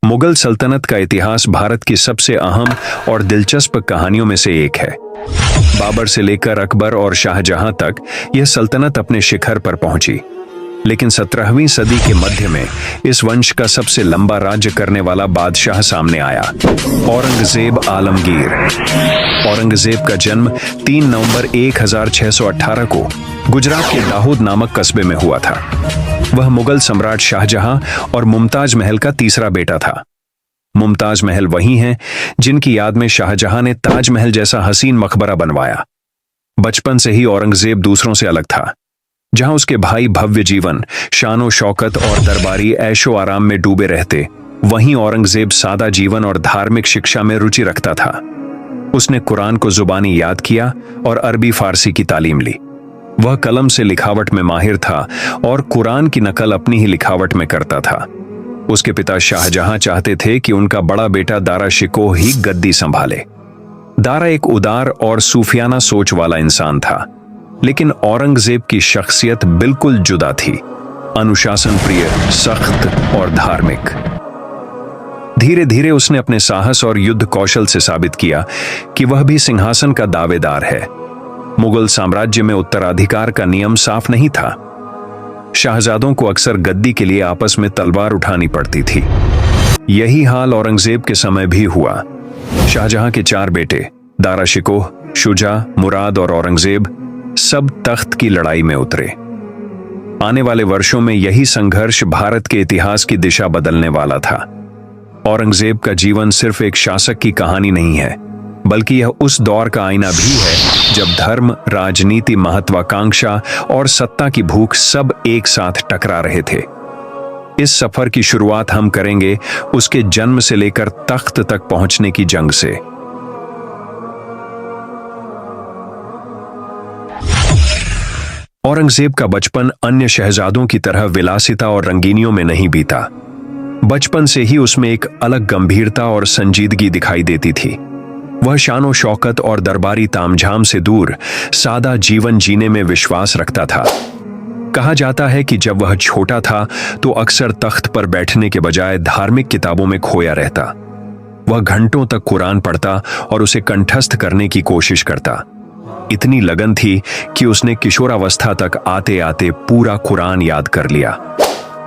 मुगल सल्तनत का इतिहास भारत की सबसे अहम और दिलचस्प कहानियों में से एक है। बाबर से लेकर अकबर और शाहजहां तक यह सल्तनत अपने शिखर पर पहुंची, लेकिन 17वीं सदी के मध्य में इस वंश का सबसे लंबा राज्य करने वाला बादशाह सामने आया, औरंगजेब आलमगीर। औरंगजेब का जन्म 3 नवंबर 1618 को गुजरात के दाहोद नामक कस्बे में हुआ था। वह मुगल सम्राट शाहजहां और मुमताज महल का तीसरा बेटा था। मुमताज महल वही हैं जिनकी याद में शाहजहां ने ताजमहल जैसा हसीन मकबरा बनवाया। बचपन से ही औरंगजेब दूसरों से अलग था। जहां उसके भाई भव्य जीवन, शानो शौकत और दरबारी ऐशो आराम में डूबे रहते, वहीं औरंगजेब सादा जीवन और धार्मिक शिक्षा में रुचि रखता था। उसने कुरान को जुबानी याद किया और अरबी फारसी की तालीम ली। वह कलम से लिखावट में माहिर था और कुरान की नकल अपनी ही लिखावट में करता था। उसके पिता शाहजहां चाहते थे कि उनका बड़ा बेटा दारा शिकोह ही गद्दी संभाले। दारा एक उदार और सूफियाना सोच वाला इंसान था, लेकिन औरंगजेब की शख्सियत बिल्कुल जुदा थी, अनुशासन प्रिय, सख्त और धार्मिक। धीरे धीरे उसने अपने साहस और युद्ध कौशल से साबित किया कि वह भी सिंहासन का दावेदार है। मुगल साम्राज्य में उत्तराधिकार का नियम साफ नहीं था। शाहजादों को अक्सर गद्दी के लिए आपस में तलवार उठानी पड़ती थी। यही हाल औरंगजेब के समय भी हुआ। शाहजहां के 4 बेटे दारा शिकोह, शुजा, मुराद और औरंगजेब सब तख्त की लड़ाई में उतरे। आने वाले वर्षों में यही संघर्ष भारत के इतिहास की दिशा बदलने वाला था। औरंगजेब का जीवन सिर्फ एक शासक की कहानी नहीं है, बल्कि यह उस दौर का आईना भी है जब धर्म, राजनीति, महत्वाकांक्षा और सत्ता की भूख सब एक साथ टकरा रहे थे। इस सफर की शुरुआत हम करेंगे उसके जन्म से लेकर तख्त तक पहुंचने की जंग से। औरंगजेब का बचपन अन्य शहजादों की तरह विलासिता और रंगीनियों में नहीं बीता। बचपन से ही उसमें एक अलग गंभीरता और संजीदगी दिखाई देती थी। वह शानो शौकत और दरबारी तामझाम से दूर सादा जीवन जीने में विश्वास रखता था। कहा जाता है कि जब वह छोटा था तो अक्सर तख्त पर बैठने के बजाय धार्मिक किताबों में खोया रहता। वह घंटों तक कुरान पढ़ता और उसे कंठस्थ करने की कोशिश करता। इतनी लगन थी कि उसने किशोरावस्था तक आते आते पूरा कुरान याद कर लिया।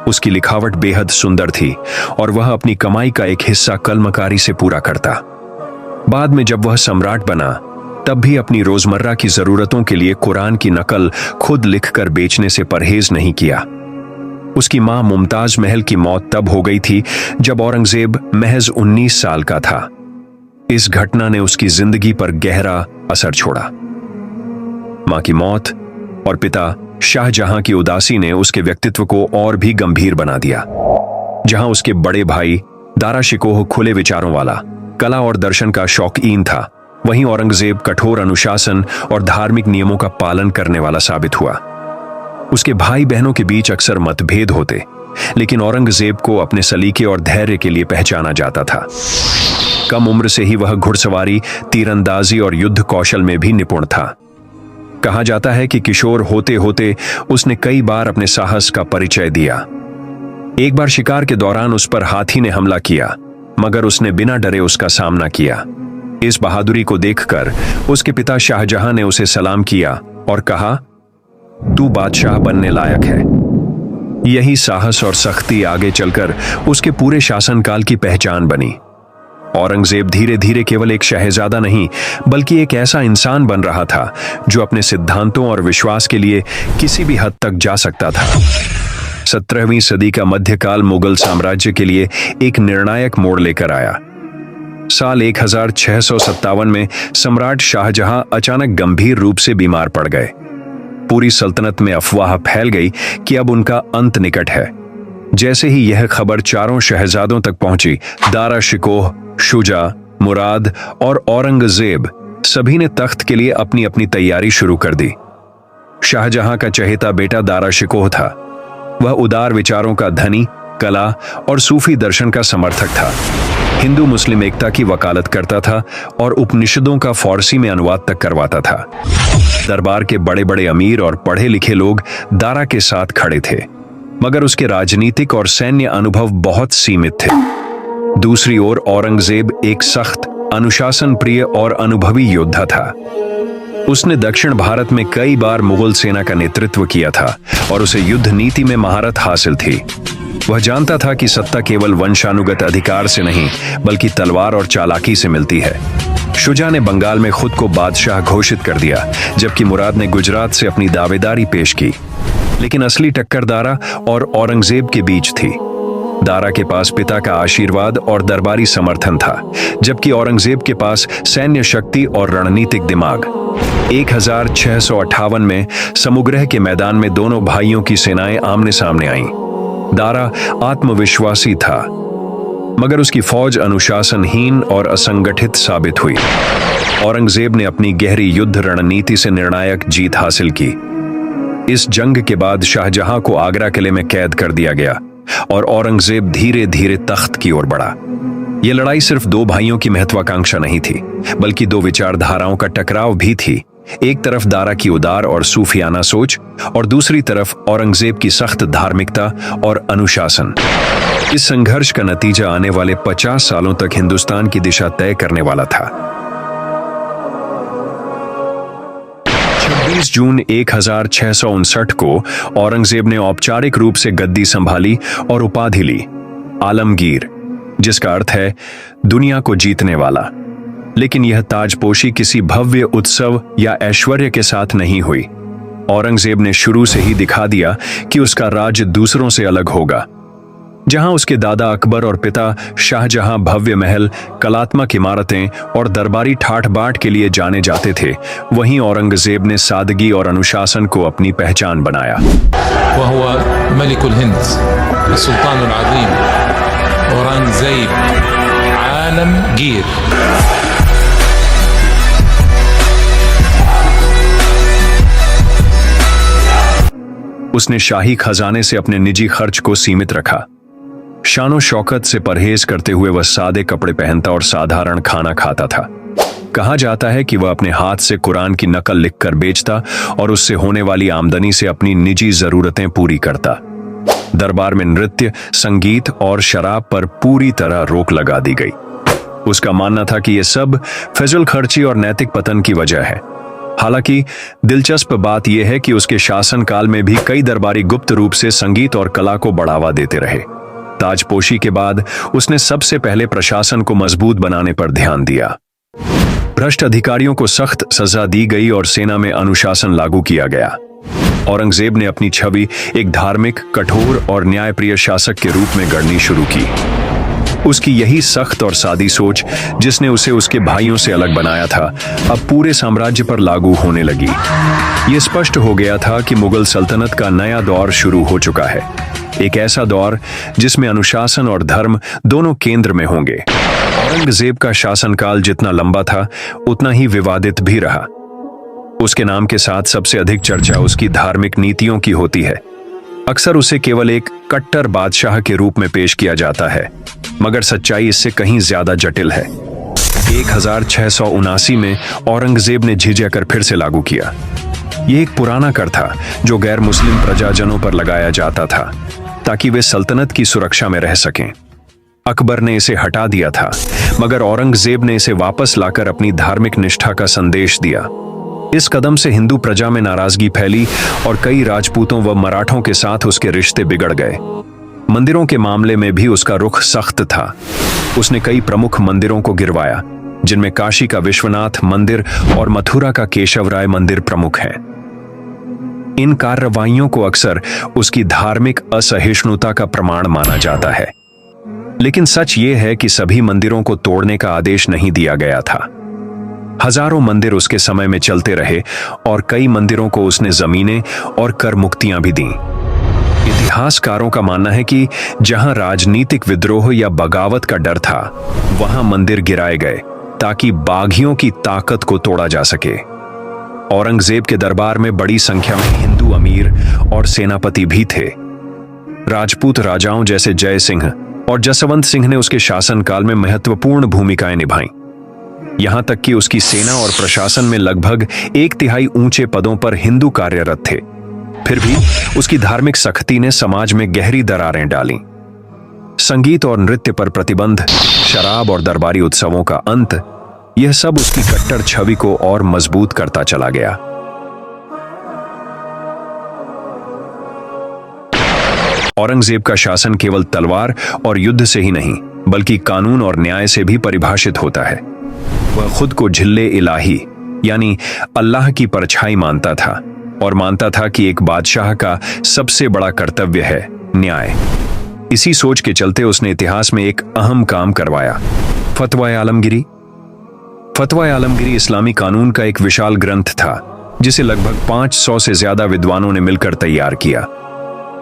उसकी लिखावट बेहद सुंदर थी और वह अपनी कमाई का एक हिस्सा कलमकारी से पूरा करता। बाद में जब वह सम्राट बना, तब भी अपनी रोजमर्रा की जरूरतों के लिए कुरान की नकल खुद लिखकर बेचने से परहेज नहीं किया। उसकी मां मुमताज महल की मौत तब हो गई थी जब औरंगजेब महज 19 साल का था। इस घटना ने उसकी जिंदगी पर गहरा असर छोड़ा। मां की मौत और पिता शाहजहां की उदासी ने उसके व्यक्तित्व को और भी गंभीर बना दिया। जहां उसके बड़े भाई दारा शिकोह खुले विचारों वाला, कला और दर्शन का शौकीन था, वहीं औरंगजेब कठोर अनुशासन और धार्मिक नियमों का पालन करने वाला साबित हुआ। उसके भाई बहनों के बीच अक्सर मतभेद होते, लेकिन औरंगजेब को अपने सलीके और धैर्य के लिए पहचाना जाता था। कम उम्र से ही वह घुड़सवारी, तीरंदाजी और युद्ध कौशल में भी निपुण था। कहा जाता है कि किशोर होते होते उसने कई बार अपने साहस का परिचय दिया। एक बार शिकार के दौरान उस पर हाथी ने हमला किया, मगर उसने बिना डरे उसका सामना किया। इस बहादुरी को देखकर उसके पिता शाहजहां ने उसे सलाम किया और कहा, तू बादशाह बनने लायक है। यही साहस और सख्ती आगे चलकर उसके पूरे शासनकाल की पहचान बनी। औरंगजेब धीरे धीरे केवल एक शहजादा नहीं, बल्कि एक ऐसा इंसान बन रहा था जो अपने सिद्धांतों और विश्वास के लिए किसी भी हद तक जा सकता था। 17वीं सदी का मध्यकाल मुगल साम्राज्य के लिए एक निर्णायक मोड़ लेकर आया। साल 1657 में सम्राट शाहजहां अचानक गंभीर रूप से बीमार पड़ गए। पूरी सल्तनत में अफवाह फैल गई कि अब उनका अंत निकट है। जैसे ही यह खबर चारों शहजादों तक पहुंची, दारा शिकोह, शुजा, मुराद और औरंगजेब सभी ने तख्त के लिए अपनी अपनी तैयारी शुरू कर दी। शाहजहां का चहेता बेटा दारा शिकोह था। वह उदार विचारों का धनी, कला और सूफी दर्शन का समर्थक था। हिंदू मुस्लिम एकता की वकालत करता था और उपनिषदों का फारसी में अनुवाद तक करवाता था। दरबार के बड़े बड़े अमीर और पढ़े लिखे लोग दारा के साथ खड़े थे, मगर उसके राजनीतिक और सैन्य अनुभव बहुत सीमित थे। दूसरी ओर औरंगजेब एक सख्त, अनुशासन प्रिय और अनुभवी योद्धा था। उसने दक्षिण भारत में कई बार मुगल सेना का नेतृत्व किया था और उसे युद्ध नीति में महारत हासिल थी। वह जानता था कि सत्ता केवल वंशानुगत अधिकार से नहीं बल्कि तलवार और चालाकी से मिलती है। शुजा ने बंगाल में खुद को बादशाह घोषित कर दिया, जबकि मुराद ने गुजरात से अपनी दावेदारी पेश की। लेकिन असली टक्कर दारा और औरंगजेब के बीच थी। दारा के पास पिता का आशीर्वाद और दरबारी समर्थन था, जबकि औरंगजेब के पास सैन्य शक्ति और रणनीतिक दिमाग। 1658 में समुग्रह के मैदान में दोनों भाइयों की सेनाएं आमने सामने आईं। दारा आत्मविश्वासी था, मगर उसकी फौज अनुशासनहीन और असंगठित साबित हुई। औरंगजेब ने अपनी गहरी युद्ध रणनीति से निर्णायक जीत हासिल की। इस जंग के बाद शाहजहां को आगरा किले में कैद कर दिया गया और औरंगजेब धीरे धीरे तख्त की ओर बढ़ा। यह लड़ाई सिर्फ दो भाइयों की महत्वाकांक्षा नहीं थी, बल्कि दो विचारधाराओं का टकराव भी थी। एक तरफ दारा की उदार और सूफियाना सोच और दूसरी तरफ औरंगजेब की सख्त धार्मिकता और अनुशासन। इस संघर्ष का नतीजा आने वाले 50 सालों तक हिंदुस्तान की दिशा तय करने वाला था। 26 जून 1659 को औरंगजेब ने औपचारिक रूप से गद्दी संभाली और उपाधि ली आलमगीर, जिसका अर्थ है दुनिया को जीतने वाला। लेकिन यह ताजपोशी किसी भव्य उत्सव या ऐश्वर्य के साथ नहीं हुई। औरंगजेब ने शुरू से ही दिखा दिया कि उसका राज्य दूसरों से अलग होगा। जहां उसके दादा अकबर और पिता शाहजहां भव्य महल, कलात्मक इमारतें और दरबारी ठाठ बाट के लिए जाने जाते थे, वहीं औरंगजेब ने सादगी और अनुशासन को अपनी पहचान बनाया। वह मलिकुल हिंद, सुल्तानुल अज़ीम औरंगजेब आलमगीर। उसने शाही खजाने से अपने निजी खर्च को सीमित रखा। शानो शौकत से परहेज करते हुए वह सादे कपड़े पहनता और साधारण खाना खाता था। कहा जाता है कि वह अपने हाथ से कुरान की नकल लिखकर बेचता और उससे होने वाली आमदनी से अपनी निजी जरूरतें पूरी करता। दरबार में नृत्य, संगीत और शराब पर पूरी तरह रोक लगा दी गई। उसका मानना था कि यह सब फजल खर्ची और नैतिक पतन की वजह है। हालांकि दिलचस्प बात यह है कि उसके शासनकाल में भी कई दरबारी गुप्त रूप से संगीत और कला को बढ़ावा देते रहे। ताजपोशी के बाद उसने सबसे पहले प्रशासन को मजबूत बनाने पर ध्यान दिया। भ्रष्ट अधिकारियों को सख्त सजा दी गई और सेना में अनुशासन लागू किया गया। औरंगजेब ने अपनी छवि एक धार्मिक, कठोर और न्यायप्रिय शासक के रूप में गढ़नी शुरू की। उसकी यही सख्त और सादी सोच, जिसने उसे उसके भाइयों से अलग बनाया था, अब पूरे साम्राज्य पर लागू होने लगी। यह स्पष्ट हो गया था कि मुगल सल्तनत का नया दौर शुरू हो चुका है, एक ऐसा दौर जिसमें अनुशासन और धर्म दोनों केंद्र में होंगे। औरंगजेब का शासनकाल जितना लंबा था, उतना ही विवादित भी रहा। उसके नाम के साथ सबसे अधिक चर्चा उसकी धार्मिक नीतियों की होती है। अक्सर उसे केवल एक कट्टर बादशाह के रूप में पेश किया जाता है, मगर सच्चाई इससे कहीं ज्यादा जटिल है। 1679 में औरंगजेब ने जिज़्या कर फिर से लागू किया। यह एक पुराना कर था जो गैर मुस्लिम प्रजाजनों पर लगाया जाता था ताकि वे सल्तनत की सुरक्षा में रह सकें। अकबर ने इसे हटा दिया था, मगर औरंगजेब ने इसे वापस लाकर अपनी धार्मिक निष्ठा का संदेश दिया। इस कदम से हिंदू प्रजा में नाराजगी फैली और कई राजपूतों व मराठों के साथ उसके रिश्ते बिगड़ गए। मंदिरों के मामले में भी उसका रुख सख्त था। उसने कई प्रमुख मंदिरों को गिरवाया, जिनमें काशी का विश्वनाथ मंदिर और मथुरा का केशव राय मंदिर प्रमुख हैं। इन कार्रवाइयों को अक्सर उसकी धार्मिक असहिष्णुता का प्रमाण माना जाता है, लेकिन सच ये है कि सभी मंदिरों को तोड़ने का आदेश नहीं दिया गया था। हजारों मंदिर उसके समय में चलते रहे और कई मंदिरों को उसने जमीनें और कर मुक्तियां भी दी। इतिहासकारों का मानना है कि जहां राजनीतिक विद्रोह या बगावत का डर था, वहां मंदिर गिराए गए ताकि बागियों की ताकत को तोड़ा जा सके। औरंगजेब के दरबार में बड़ी संख्या में हिंदू अमीर और सेनापति भी थे। राजपूत राजाओं जैसे जय सिंह और जसवंत सिंह ने उसके शासनकाल में महत्वपूर्ण भूमिकाएं निभाई। यहां तक कि उसकी सेना और प्रशासन में लगभग 1/3 ऊंचे पदों पर हिंदू कार्यरत थे। फिर भी उसकी धार्मिक सख्ती ने समाज में गहरी दरारें डाली। संगीत और नृत्य पर प्रतिबंध, शराब और दरबारी उत्सवों का अंत, यह सब उसकी कट्टर छवि को और मजबूत करता चला गया। औरंगजेब का शासन केवल तलवार और युद्ध से ही नहीं, बल्कि कानून और न्याय से भी परिभाषित होता है। वह खुद को झिल्ले इलाही यानी अल्लाह की परछाई मानता था और मानता था कि एक बादशाह का सबसे बड़ा कर्तव्य है न्याय। इसी सोच के चलते उसने इतिहास में एक अहम काम करवाया, फतवा आलमगिरी। फतवा आलमगिरी इस्लामी कानून का एक विशाल ग्रंथ था जिसे लगभग 500 से ज्यादा विद्वानों ने मिलकर तैयार किया।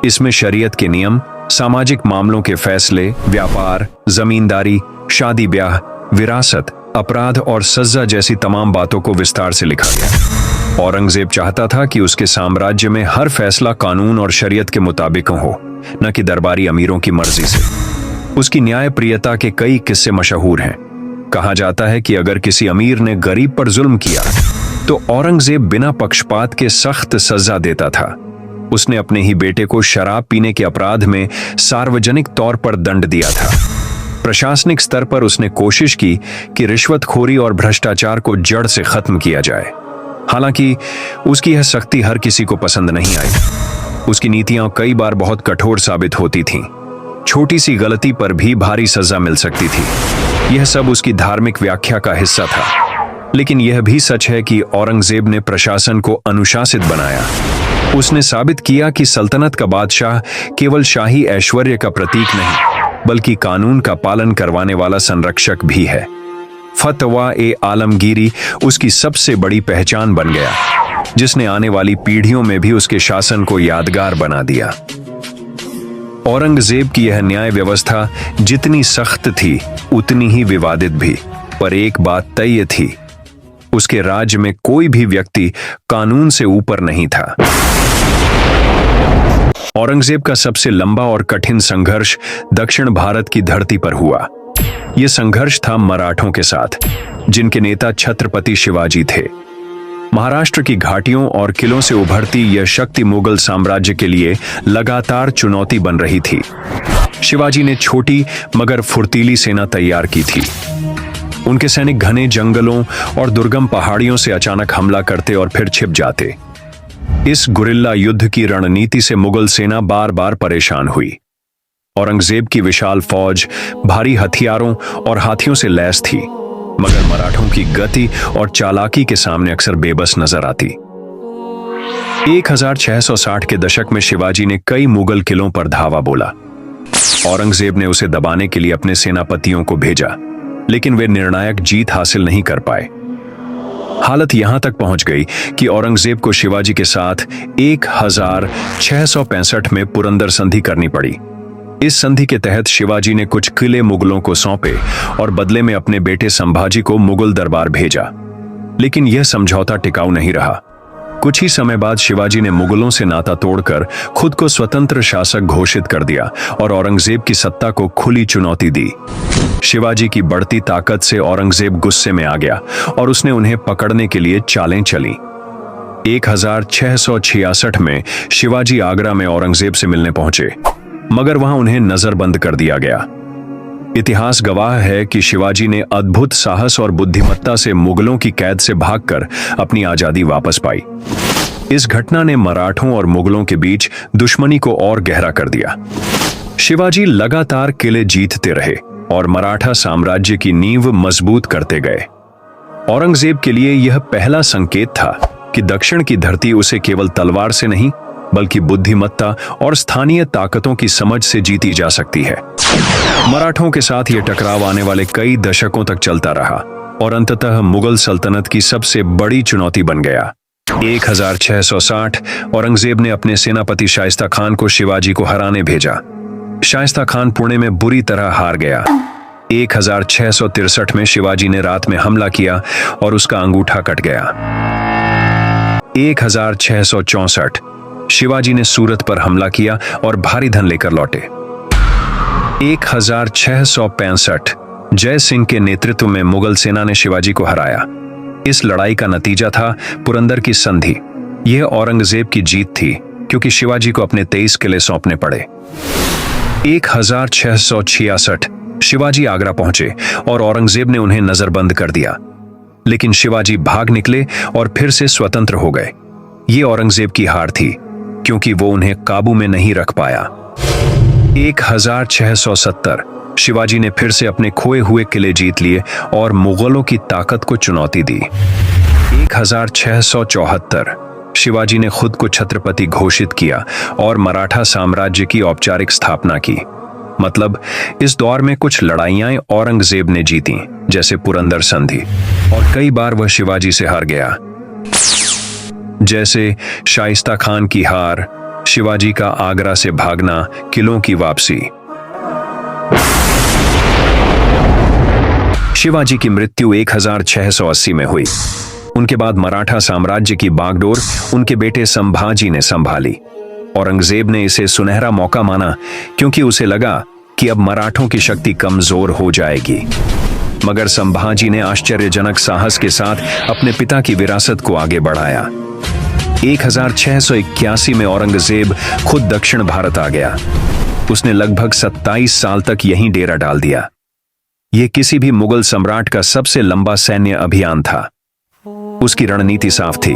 इसमें शरीयत के नियम, सामाजिक मामलों के फैसले, व्यापार, जमींदारी, शादी ब्याह, विरासत, अपराध और सजा जैसी तमाम बातों को विस्तार से लिखा गया। औरंगजेब चाहता था कि उसके साम्राज्य में हर फैसला कानून और शरीयत के मुताबिक हो, न कि दरबारी अमीरों की मर्जी से। उसकी न्यायप्रियता के कई किस्से मशहूर हैं। कहा जाता है कि अगर किसी अमीर ने गरीब पर जुल्म किया तो औरंगजेब बिना पक्षपात के सख्त सजा देता था। उसने अपने ही बेटे को शराब पीने के अपराध में सार्वजनिक तौर पर दंड दिया था। प्रशासनिक स्तर पर उसने कोशिश की कि रिश्वतखोरी और भ्रष्टाचार को जड़ से खत्म किया जाए। हालांकि उसकी यह सख्ती हर किसी को पसंद नहीं आई। उसकी नीतियां कई बार बहुत कठोर साबित होती थीं। छोटी सी गलती पर भी भारी सजा मिल सकती थी। यह सब उसकी धार्मिक व्याख्या का हिस्सा था। लेकिन यह भी सच है कि औरंगजेब ने प्रशासन को अनुशासित बनाया। उसने साबित किया कि सल्तनत का बादशाह केवल शाही ऐश्वर्य का प्रतीक नहीं, बल्कि कानून का पालन करवाने वाला संरक्षक भी है। फतवा आलमगीरी उसकी सबसे बड़ी पहचान बन गया, जिसने आने वाली पीढ़ियों में भी उसके शासन को यादगार बना दिया। औरंगजेब की यह न्याय व्यवस्था जितनी सख्त थी, उतनी ही विवादित भी। पर एक बात तय थी, उसके राज्य में कोई भी व्यक्ति कानून से ऊपर नहीं था। औरंगजेब का सबसे लंबा और कठिन संघर्ष दक्षिण भारत की धरती पर हुआ। यह संघर्ष था मराठों के साथ, जिनके नेता छत्रपति शिवाजी थे। महाराष्ट्र की घाटियों और किलों से उभरती यह शक्ति मुगल साम्राज्य के लिए लगातार चुनौती बन रही थी। शिवाजी ने छोटी मगर फुर्तीली सेना तैयार की थी। उनके सैनिक घने जंगलों और दुर्गम पहाड़ियों से अचानक हमला करते और फिर छिप जाते। इस गुरिल्ला युद्ध की रणनीति से मुगल सेना बार बार परेशान हुई। औरंगजेब की विशाल फौज भारी हथियारों और हाथियों से लैस थी, मगर मराठों की गति और चालाकी के सामने अक्सर बेबस नजर आती। 1660 के दशक में शिवाजी ने कई मुगल किलों पर धावा बोला। औरंगजेब ने उसे दबाने के लिए अपने सेनापतियों को भेजा, लेकिन वे निर्णायक जीत हासिल नहीं कर पाए। हालत यहां तक पहुंच गई कि औरंगजेब को शिवाजी के साथ 1665 में पुरंदर संधि करनी पड़ी। इस संधि के तहत शिवाजी ने कुछ किले मुगलों को सौंपे और बदले में अपने बेटे संभाजी को मुगल दरबार भेजा। लेकिन यह समझौता टिकाऊ नहीं रहा। कुछ ही समय बाद शिवाजी ने मुगलों से नाता तोड़कर खुद को स्वतंत्र शासक घोषित कर दिया और औरंगजेब की सत्ता को खुली चुनौती दी। शिवाजी की बढ़ती ताकत से औरंगजेब गुस्से में आ गया और उसने उन्हें पकड़ने के लिए चालें चली। 1666 में शिवाजी आगरा में औरंगजेब से मिलने पहुंचे, मगर वहां उन्हें नजरबंद कर दिया गया। इतिहास गवाह है कि शिवाजी ने अद्भुत साहस और बुद्धिमत्ता से मुगलों की कैद से भागकर अपनी आजादी वापस पाई। इस घटना ने मराठों और मुगलों के बीच दुश्मनी को और गहरा कर दिया। शिवाजी लगातार किले जीतते रहे और मराठा साम्राज्य की नींव मजबूत करते गए। औरंगजेब के लिए यह पहला संकेत था कि दक्षिण की धरती उसे केवल तलवार से नहीं, बल्कि बुद्धिमत्ता और स्थानीय ताकतों की समझ से जीती जा सकती है। मराठों के साथ यह टकराव आने वाले कई दशकों तक चलता रहा और अंततः मुगल सल्तनत की सबसे बड़ी चुनौती बन गया। 1660 औरंगजेब ने अपने सेनापति शाइस्ता खान को शिवाजी को हराने भेजा। शाइस्ता खान पुणे में बुरी तरह हार गया। 1663 में शिवाजी ने रात में हमला किया और उसका अंगूठा कट गया। 1664 शिवाजी ने सूरत पर हमला किया और भारी धन लेकर लौटे। 1665 जय सिंह के नेतृत्व में मुगल सेना ने शिवाजी को हराया। इस लड़ाई का नतीजा था पुरंदर की संधि। यह औरंगजेब की जीत थी, क्योंकि शिवाजी को अपने 23 किले सौंपने पड़े। 1666 शिवाजी आगरा पहुंचे और औरंगजेब ने उन्हें नजरबंद कर दिया, लेकिन शिवाजी भाग निकले और फिर से स्वतंत्र हो गए। ये औरंगजेब की हार थी, क्योंकि वो उन्हें काबू में नहीं रख पाया। 1670 शिवाजी ने फिर से अपने खोए हुए किले जीत लिए और मुगलों की ताकत को चुनौती दी। 1674 शिवाजी ने खुद को छत्रपति घोषित किया और मराठा साम्राज्य की औपचारिक स्थापना की। मतलब इस दौर में कुछ लड़ाइयां औरंगजेब ने जीती, जैसे पुरंदर संधि, और कई बार वह शिवाजी से हार गया, जैसे शाइस्ता खान की हार, शिवाजी का आगरा से भागना, किलों की वापसी। शिवाजी की मृत्यु 1680 में हुई। उनके बाद मराठा साम्राज्य की बागडोर उनके बेटे संभाजी ने संभाली। औरंगजेब ने इसे सुनहरा मौका माना, क्योंकि उसे लगा कि अब मराठों की शक्ति कमजोर हो जाएगी। मगर संभाजी ने आश्चर्यजनक साहस के साथ अपने पिता की विरासत को आगे बढ़ाया। 1681 में औरंगजेब खुद दक्षिण भारत आ गया। उसने लगभग 27 साल तक यहीं डेरा डाल दिया। यह किसी भी मुगल सम्राट का सबसे लंबा सैन्य अभियान था। उसकी रणनीति साफ थी।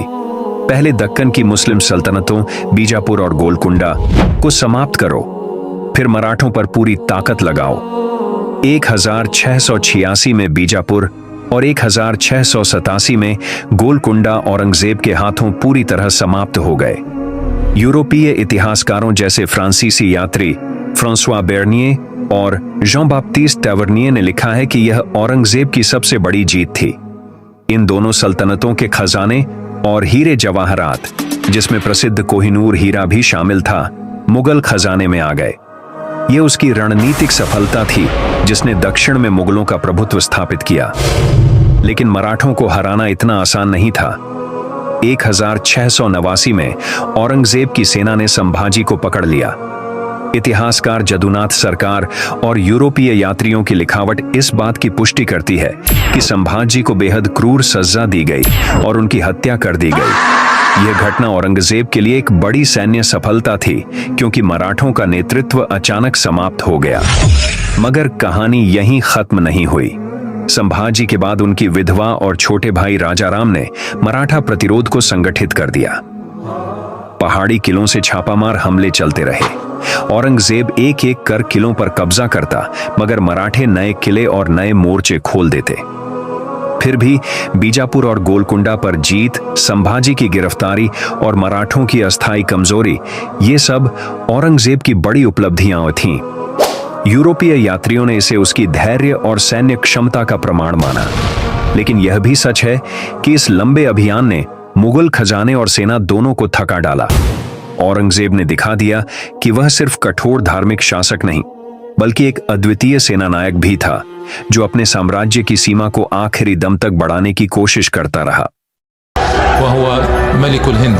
पहले दक्कन की मुस्लिम सल्तनतों बीजापुर और गोलकुंडा को समाप्त करो, फिर मराठों पर पूरी ताकत लगाओ। 1686 में बीजापुर और 1687 में गोलकुंडा औरंगजेब के हाथों पूरी तरह समाप्त हो गए। यूरोपीय इतिहासकारों जैसे फ्रांसीसी यात्री फ्रांसवा बेर्निये और जॉन बाप्टिस्ट टैवर्निये ने लिखा है कि यह औरंगजेब की सबसे बड़ी जीत थी। इन दोनों सल्तनतों के खजाने और हीरे जवाहरात, जिसमें प्रसिद्ध कोहिनूर हीरा भी शामिल था, मुगल खजाने में आ गए। यह उसकी रणनीतिक सफलता थी, जिसने दक्षिण में मुगलों का प्रभुत्व स्थापित किया। लेकिन मराठों को हराना इतना आसान नहीं था। 1689 में औरंगजेब की सेना ने संभाजी को पकड़ लिया। इतिहासकार जदुनाथ सरकार और यूरोपीय यात्रियों की लिखावट इस बात की पुष्टि करती है कि संभाजी को बेहद क्रूर सजा दी गई और उनकी हत्या कर दी गई। यह घटना औरंगजेब के लिए एक बड़ी सैन्य सफलता थी, क्योंकि मराठों का नेतृत्व अचानक समाप्त हो गया। मगर कहानी यहीं खत्म नहीं हुई। संभाजी के बाद उनकी विधवा और छोटे भाई राजाराम ने मराठा प्रतिरोध को संगठित कर दिया। पहाड़ी किलों से छापामार हमले चलते रहे। औरंगजेब एक एक कर किलों पर कब्जा करता, मगर मराठे नए किले और नए मोर्चे खोल देते। फिर भी बीजापुर और गोलकुंडा पर जीत, संभाजी की गिरफ्तारी और मराठों की अस्थायी कमजोरी, ये सब औरंगजेब की बड़ी उपलब्धियां थीं। यूरोपीय यात्रियों ने इसे उसकी धैर्य और सैन्य क्षमता का प्रमाण माना। लेकिन यह भी सच है कि इस लंबे अभियान ने मुगल खजाने और सेना दोनों को थका डाला। औरंगजेब ने दिखा दिया कि वह सिर्फ कठोर धार्मिक शासक नहीं, बल्कि एक अद्वितीय सेनानायक भी था, जो अपने साम्राज्य की सीमा को आखिरी दम तक बढ़ाने की कोशिश करता रहा। वह मलिकुल हिंद,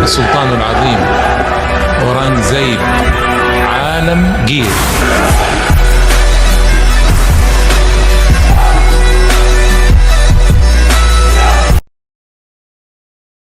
सुल्तानुल आज़ीम औरंगजेब आलमगीर।